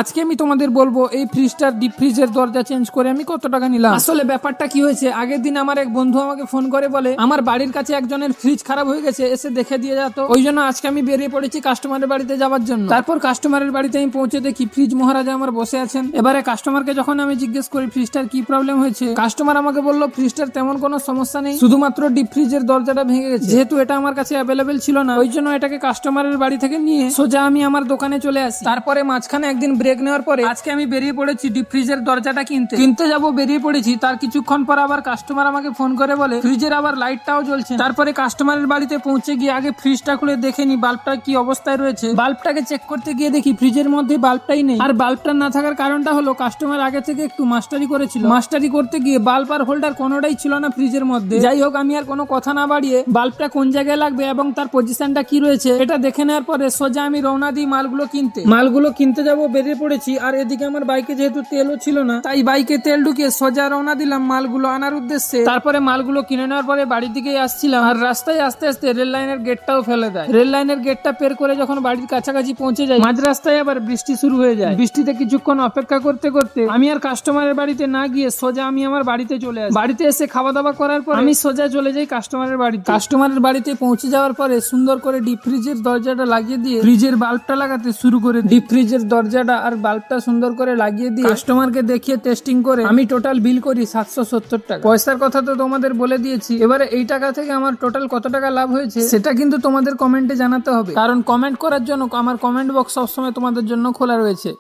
আজকে আমি তোমাদের বলবো এই ফ্রিজটার ডিপ ফ্রিজের দরজা চেঞ্জ করে আমি কত টাকা নিলাম। আসলে ব্যাপারটা কি হয়েছে, আগের দিন আমার এক বন্ধু আমাকে ফোন করে বলে আমার বাড়ির কাছে একজনের ফ্রিজ খারাপ হয়ে গেছে, এসে দেখে দিয়ে যেত। ওই জন্য আজকে আমি বেরিয়ে পড়েছি কাস্টমারের বাড়িতে যাওয়ার জন্য। তারপর কাস্টমারের বাড়িতে আমি পৌঁছে দেখি ফ্রিজ মহারাজা আমার বসে আছেন। এবারে কাস্টমারকে যখন আমি জিজ্ঞেস করি ফ্রিজটার কি প্রবলেম হয়েছে, কাস্টমার আমাকে বললো ফ্রিজটার তেমন কোনো সমস্যা নেই, শুধুমাত্র ডিপ ফ্রিজের দরজাটা ভেঙে গেছে। যেহেতু এটা আমার কাছে অ্যাভেলেবেল ছিল না, ওই জন্য এটাকে কাস্টমারের বাড়ি থেকে নিয়ে সোজা আমি আমার দোকানে চলে আসি। তারপরে মাঝখানে একদিন ব্রেক নেওয়ার পরে আজকে আমি বেরিয়ে পড়েছি ডিপ ফ্রিজের দরজাটা কিনতে যাবো বেরিয়ে পড়েছি। তার কিছুক্ষণ পর আবার কাস্টমার আমাকে ফোন করে বলে ফ্রিজের আবার লাইটটাও জ্বলছে। তারপরে কাস্টমারের বাড়িতে পৌঁছে গিয়ে আগে ফ্রিজটা খুলে দেখে নি বাল্বটা কি অবস্থায় রয়েছে। বাল্বটাকে চেক করতে গিয়ে দেখি ফ্রিজের মধ্যে বাল্বটাই নেই। আর বাল্বটা না থাকার কারণটা হলো কাস্টমার আগে থেকে একটু মাস্টারি করেছিল। মাস্টারি করতে গিয়ে বাল্ব আর হোল্ডার কোনোটাই ছিল না ফ্রিজের মধ্যে। যাই হোক, আমি আর কোনো কথা না বাড়িয়ে বাল্বটা কোন জায়গায় লাগবে এবং তার পজিশনটা কি রয়েছে এটা দেখে নেওয়ার পরে সোজা আমি রওনা দিই মালগুলো কিনতে যাবো বেরিয়ে পড়েছি। আর এদিকে আমার বাইকে যেহেতু তেলও ছিল না, তাই বাইকে তেল ঢুকিয়ে সোজা রওনা দিলাম মালগুলো আনার উদ্দেশ্যে। তারপরে মালগুলো কিনে নেওয়ার পরে বাড়ির দিকে আসছিলাম, আর রাস্তায় আস্তে আস্তে রেল লাইনের গেটটাও ফেলে দেয়। রেল লাইনের গেটটা পের করে যখন বাড়ির কাছাকাছি পৌঁছে যায়, মাঝ রাস্তায় আবার বৃষ্টি শুরু হয়ে যায়। বৃষ্টিতে কিছুক্ষণ অপেক্ষা করতে করতে আমি আর কাস্টমারের বাড়িতে না গিয়ে সোজা আমি আমার বাড়িতে চলে আসি। বাড়িতে এসে খাওয়া দাওয়া করার পর আমি সোজা চলে যাই কাস্টমারের বাড়িতে। কাস্টমারের বাড়িতে পৌঁছে যাওয়ার পরে সুন্দর করে ডিপ ফ্রিজের দরজাটা লাগিয়ে দিয়ে ফ্রিজের বাল্বটা লাগাতে শুরু করে। ডিপ ফ্রিজের দরজাটা আর বাল্বটা সুন্দর করে লাগিয়ে দিয়ে কাস্টমারকে দেখিয়ে টেস্টিং করে আমি টোটাল বিল করি 770 টাকা। পয়সার কথা তো তোমাদের বলে দিয়েছি, এবারে এই টাকা থেকে আমার টোটাল কত টাকা লাভ হয়েছে সেটা কিন্তু তোমাদের কমেন্টে জানাতে হবে, কারণ কমেন্ট করার জন্য আমার কমেন্ট বক্স সবসময় তোমাদের জন্য খোলা রয়েছে।